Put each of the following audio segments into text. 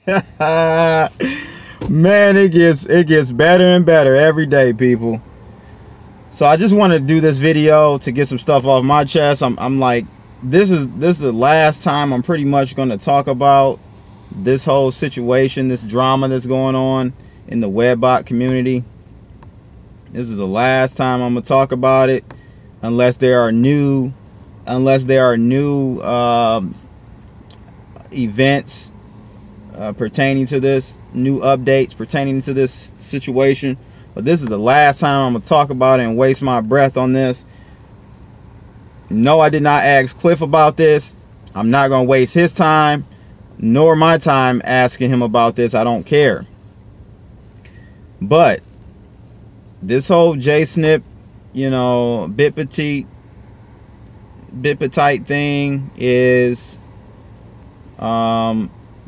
Man, it gets better and better every day, people. So I just want to do this video to get some stuff off my chest. I'm like, this is the last time I'm pretty much going to talk about this whole situation, this drama that's going on in the Webbot community. This is the last time I'm gonna talk about it, unless there are new events pertaining to this, new updates pertaining to this situation. But this is the last time I'm gonna talk about it and waste my breath on this. No, I did not ask Clif about this. I'm not gonna waste his time nor my time asking him about this. I don't care. But this whole Jnsip, Bitpetite thing is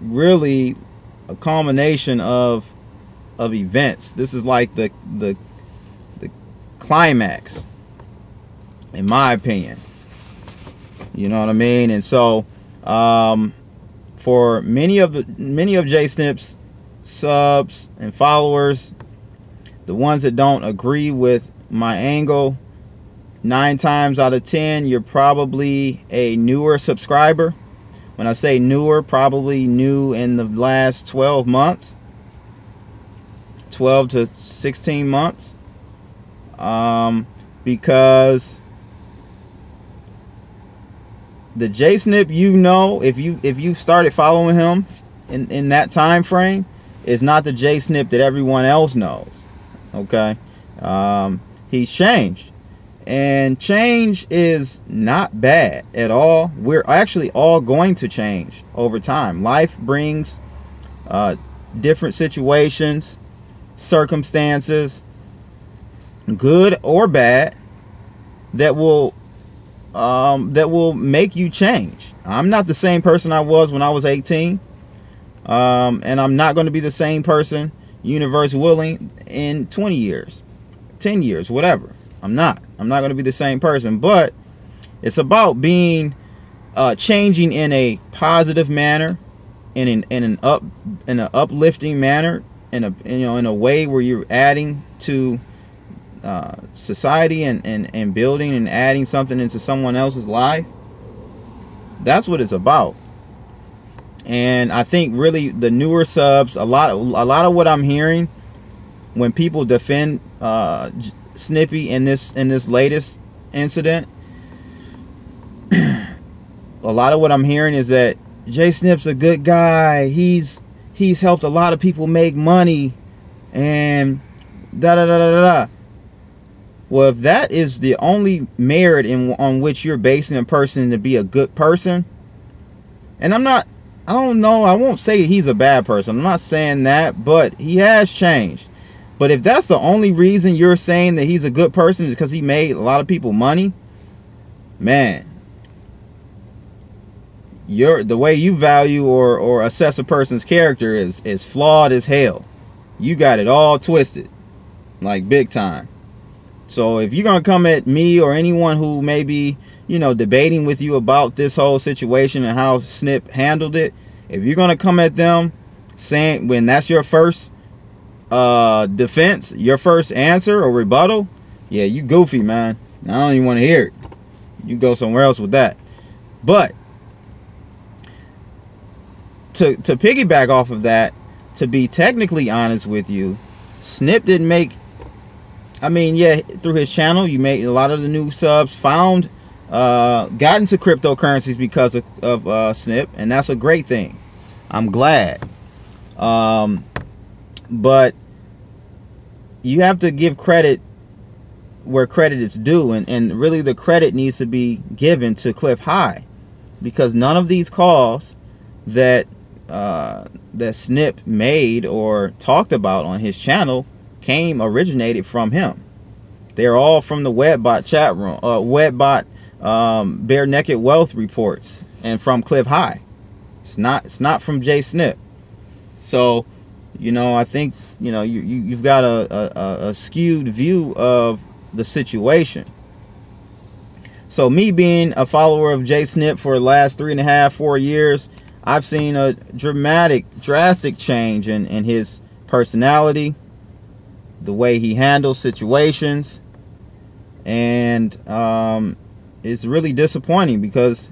really a culmination of events. This is like the climax, in my opinion. You know what I mean? And so for many of Jnsip's subs and followers, the ones that don't agree with my angle, 9 times out of 10 you're probably a newer subscriber. When I say newer, probably new in the last 12 months, 12 to 16 months, because the Jnsip, if you started following him in that time frame, is not the Jnsip that everyone else knows. Okay, he's changed, and change is not bad at all. We're actually all going to change over time. Life brings different situations, circumstances, good or bad, that will make you change. I'm not the same person I was when I was 18, and I'm not going to be the same person, universe willing, in 20 years, 10 years, whatever. I'm not going to be the same person. But it's about being changing in a positive manner, in an uplifting manner, in a way where you're adding to society and building and adding something into someone else's life. That's what it's about. And I think really the newer subs, a lot of what I'm hearing when people defend Snippy in this latest incident, a lot of what I'm hearing is that Jnsip's a good guy. He's helped a lot of people make money, and da da da da da. Well, if that is the only merit on which you're basing a person to be a good person, and I don't know, I won't say he's a bad person, I'm not saying that, but he has changed. But if that's the only reason you're saying that he's a good person is because he made a lot of people money, man, the way you value or assess a person's character is flawed as hell. You got it all twisted, like big time. So if you're gonna come at me or anyone who may be, debating with you about this whole situation and how Snip handled it, if you're gonna come at them saying, when that's your first defense, your first answer or rebuttal, yeah, you goofy, man. I don't even want to hear it. You go somewhere else with that. But to piggyback off of that, to be technically honest with you, Snip didn't make, yeah, through his channel, you made a lot of the new subs got into cryptocurrencies because of Snip, and that's a great thing. I'm glad. But you have to give credit where credit is due, and really the credit needs to be given to Clif High, because none of these calls that Snip made or talked about on his channel originated from him. They're all from the Webbot chat room, Webbot bare naked wealth reports, and from Clif High. It's not from Jnsip. So, I think you've got a skewed view of the situation. So me being a follower of Jnsip for the last 3.5, 4 years, I've seen a drastic change in his personality, the way he handles situations, and it's really disappointing because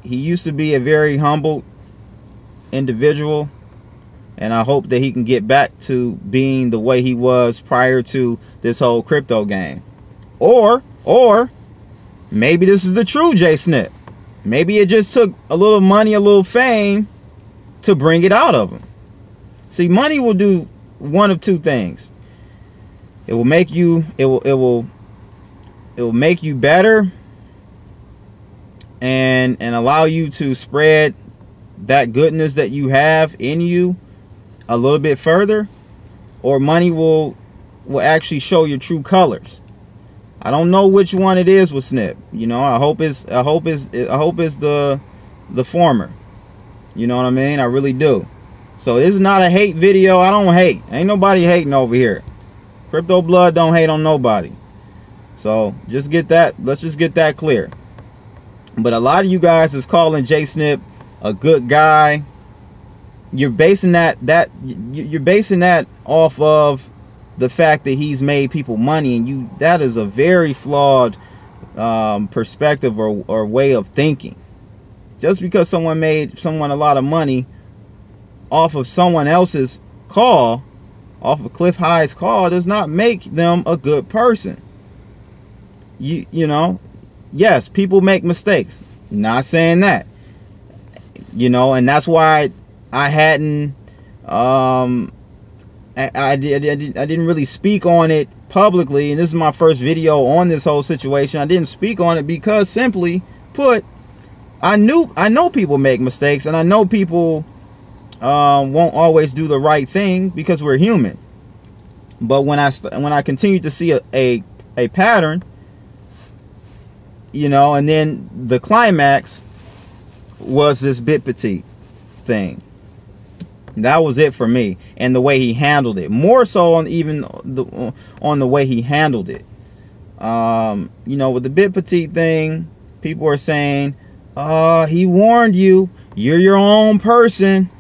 he used to be a very humble individual, and I hope that he can get back to being the way he was prior to this whole crypto game. Or maybe this is the true Jnsip. Maybe it just took a little money, a little fame to bring it out of him. See, money will do one of two things. It will make you make you better and allow you to spread that goodness that you have in you a little bit further, or money will actually show your true colors. I don't know which one it is with Snip. You know, I hope it's the former. You know what I mean? I really do. So this is not a hate video. I don't hate. Ain't nobody hating over here. Crypto Blood don't hate on nobody. So just get that. Let's just get that clear. But a lot of you guys is calling Jnsip a good guy. You're basing that off of the fact that he's made people money, and that is a very flawed perspective or way of thinking. Just because someone made someone a lot of money off of someone else's call, off of Clif High's call, does not make them a good person. You know, yes, people make mistakes. Not saying that. You know, and that's why I hadn't I didn't really speak on it publicly, and this is my first video on this whole situation. I didn't speak on it because, simply put, I know people make mistakes, and I know people won't always do the right thing because we're human. But when I continue to see a pattern, you know, and then the climax was this Bitpetite thing. That was it for me, and the way he handled it, more so on the way he handled it. You know, with the Bitpetite thing, people are saying, he warned you, you're your own person.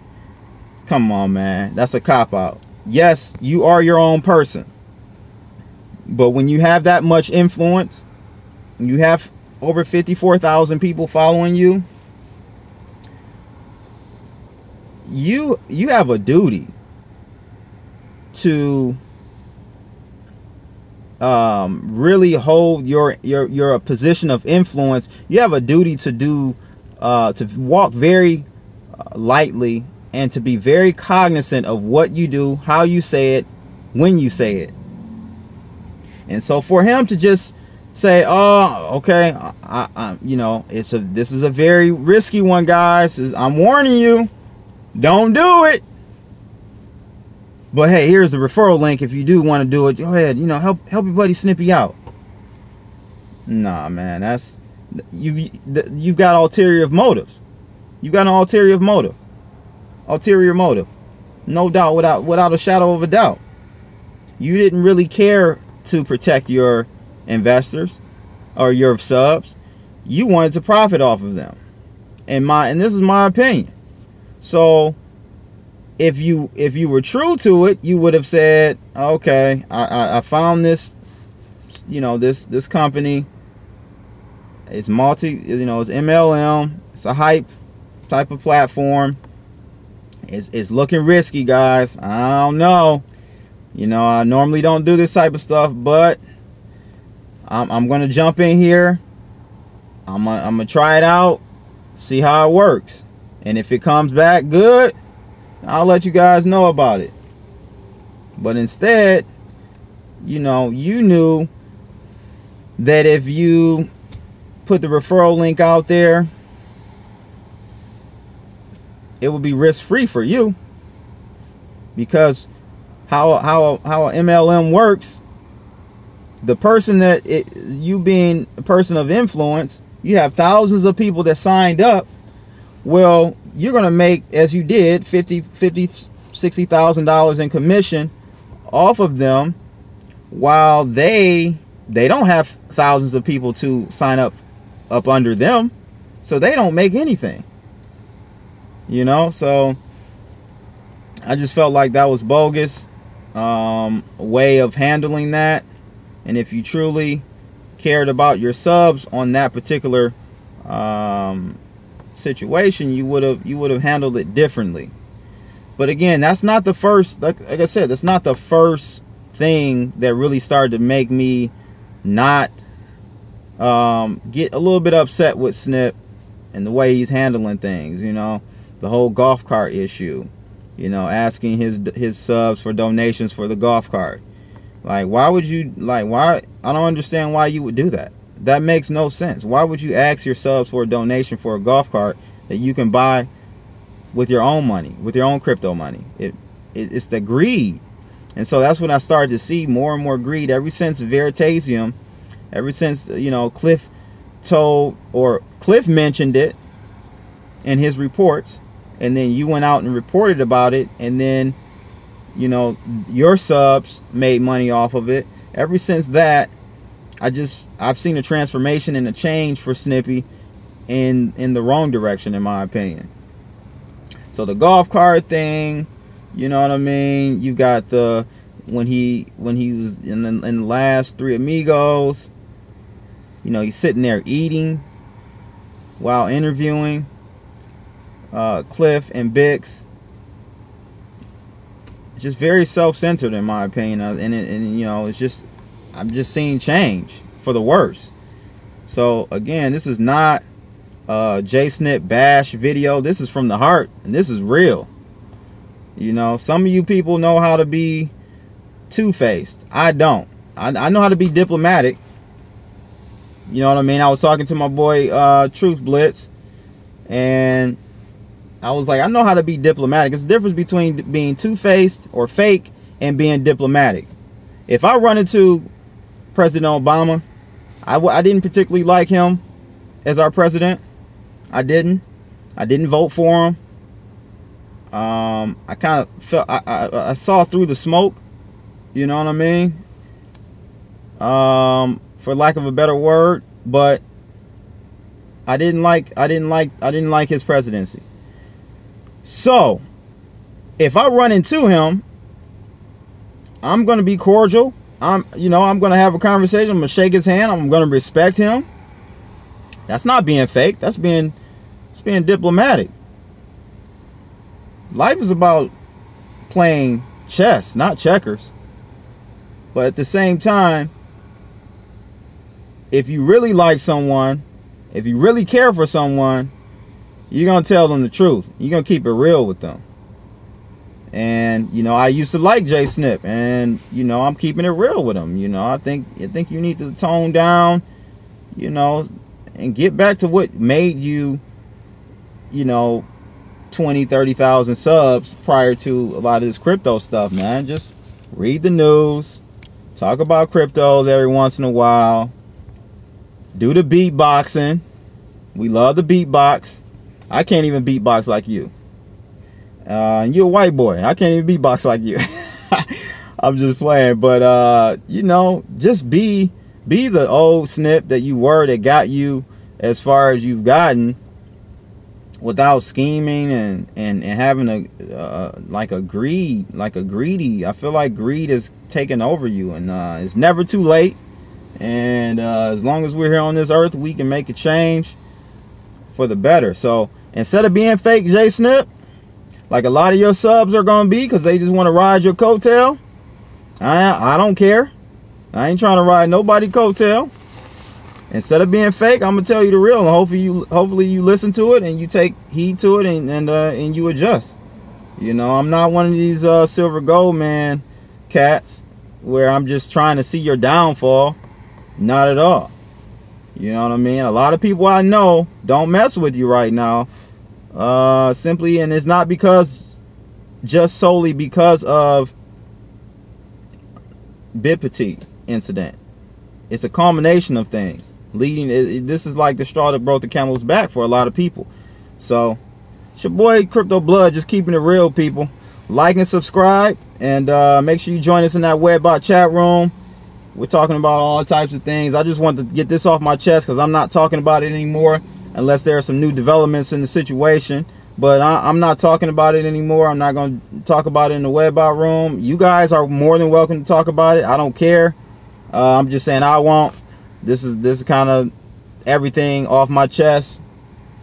Come on, man, that's a cop-out. Yes, you are your own person, but when you have that much influence, you have over 54,000 people following you, you have a duty to really hold your position of influence. You have a duty to walk very lightly, and to be very cognizant of what you do, how you say it, when you say it. And so for him to just say, oh, okay, you know, this is a very risky one, guys. I'm warning you. Don't do it. But hey, here's the referral link. If you do want to do it, go ahead. You know, help your buddy Snippy out. Nah, man, that's you've got ulterior motives. You got an ulterior motive. Ulterior motive. No doubt, without a shadow of a doubt. You didn't really care to protect your investors or your subs. You wanted to profit off of them. And this is my opinion. So if you were true to it, you would have said, okay, I found this, you know, this company. It's it's MLM. It's a hype type of platform. It's looking risky, guys. I don't know. You know, I normally don't do this type of stuff, but I'm gonna jump in here. I'm gonna try it out, see how it works. And if it comes back good, I'll let you guys know about it. But instead, you know, you knew that if you put the referral link out there, it would be risk-free for you. Because how an MLM works, the person you being a person of influence, you have thousands of people that signed up. Well, you're going to make, as you did, $60,000 in commission off of them, while they don't have thousands of people to sign up under them, so they don't make anything. you know. So I just felt like that was bogus way of handling that. And if you truly cared about your subs on that particular situation, you would have handled it differently. But again, that's not the first, like I said, that's not the first thing that really started to make me not get a little bit upset with Snip and the way he's handling things. You know, the whole golf cart issue, you know, asking his subs for donations for the golf cart. Like, why would you, like, why? I don't understand why you would do that. That makes no sense. Why would you ask your subs for a donation for a golf cart that you can buy with your own money, with your own crypto money? It's the greed. And so that's when I started to see more and more greed ever since Veritasium, ever since, you know, Clif mentioned it in his reports, and then you went out and reported about it, and then, you know, your subs made money off of it. Ever since that, I've seen a transformation and a change for Snippy in the wrong direction, in my opinion. So the golf cart thing, you know what I mean? You got the when he was in the last Three Amigos, you know, he's sitting there eating while interviewing Clif and Bix. Just very self-centered, in my opinion, and you know, it's just, I'm just seeing change for the worse. So again, this is not Jsnip bash video. This is from the heart, and this is real. You know, some of you people know how to be two-faced. I don't. I know how to be diplomatic. You know what I mean? I was talking to my boy Truth Blitz, and I was like, I know how to be diplomatic. It's the difference between being two-faced or fake and being diplomatic. If I run into President Obama, I didn't particularly like him as our president. I didn't vote for him. I kind of felt, I saw through the smoke, you know what I mean? For lack of a better word, but I didn't like his presidency. So if I run into him, I'm going to be cordial. I'm going to have a conversation. I'm going to shake his hand. I'm going to respect him. That's not being fake. That's being diplomatic. Life is about playing chess, not checkers. But at the same time, if you really like someone, if you really care for someone, you're going to tell them the truth. You're going to keep it real with them. And, you know, I used to like Jsnip, and, you know, I'm keeping it real with him. You know, I think you need to tone down, you know, and get back to what made you, you know, 20, 30,000 subs prior to a lot of this crypto stuff, man. Just read the news, talk about cryptos every once in a while, do the beatboxing. We love the beatbox. I can't even beatbox like you. You're a white boy. I can't even beatbox like you. I'm just playing. But, you know, just be the old Snip that you were, that got you as far as you've gotten, without scheming and having a greedy. I feel like greed is taking over you, and it's never too late. And as long as we're here on this earth, we can make a change for the better. So instead of being fake Jsnip, like a lot of your subs are going to be, because they just want to ride your coattail, I don't care. I ain't trying to ride nobody's coattail. Instead of being fake, I'm gonna tell you the real, and hopefully you listen to it and you take heed to it, and you adjust. You know, I'm not one of these silver gold man cats where I'm just trying to see your downfall. Not at all. You know what I mean? A lot of people I know don't mess with you right now, simply, and it's not just solely because of Bitpetite incident. It's a combination of things leading. This is like the straw that broke the camel's back for a lot of people. So it's your boy Crypto Blood, just keeping it real, people. Like and subscribe, and make sure you join us in that Webbot chat room. We're talking about all types of things. I just wanted to get this off my chest because I'm not talking about it anymore unless there are some new developments in the situation. But I'm not talking about it anymore. I'm not going to talk about it in the Webbot room. You guys are more than welcome to talk about it. I don't care. I'm just saying I won't. This is kind of everything off my chest.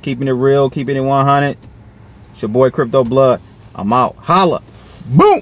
Keeping it real, keeping it 100. It's your boy Crypto Blood. I'm out. Holla. Boom.